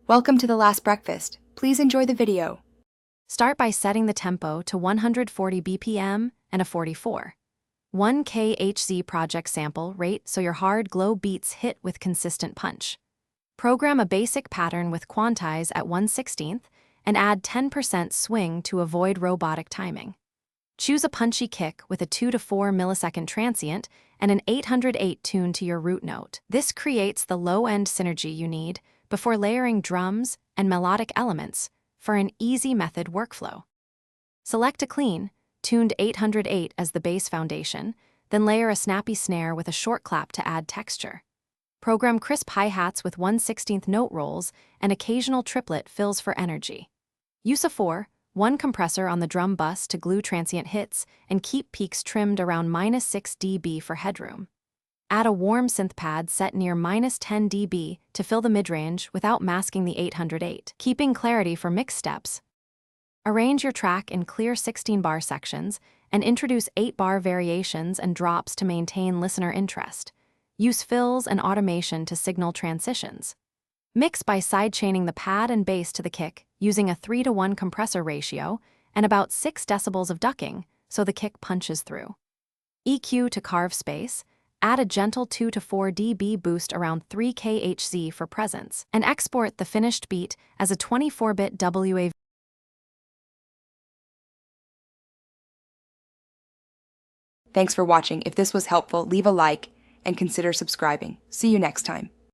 Welcome to The Last Breakfast. Please enjoy the video. Start by setting the tempo to 140 BPM and a 44. 1 kHz project sample rate so your Hard Glo beats hit with consistent punch. Program a basic pattern with quantize at 1/16 and add 10% swing to avoid robotic timing. Choose a punchy kick with a 2 to 4 millisecond transient and an 808 tune to your root note. This creates the low-end synergy you need before layering drums and melodic elements for an easy method workflow. Select a clean, tuned 808 as the bass foundation, then layer a snappy snare with a short clap to add texture. Program crisp hi-hats with 1/16 note rolls and occasional triplet fills for energy. Use a 4/1 compressor on the drum bus to glue transient hits and keep peaks trimmed around -6 dB for headroom. Add a warm synth pad set near -10 dB to fill the midrange without masking the 808, keeping clarity for mix steps. Arrange your track in clear 16-bar sections and introduce 8-bar variations and drops to maintain listener interest. Use fills and automation to signal transitions. Mix by sidechaining the pad and bass to the kick using a 3:1 compressor ratio and about 6 decibels of ducking so the kick punches through. EQ to carve space. Add a gentle 2 to 4 dB boost around 3 kHz for presence, and export the finished beat as a 24-bit WAV. Thanks for watching. If this was helpful, leave a like and consider subscribing. See you next time.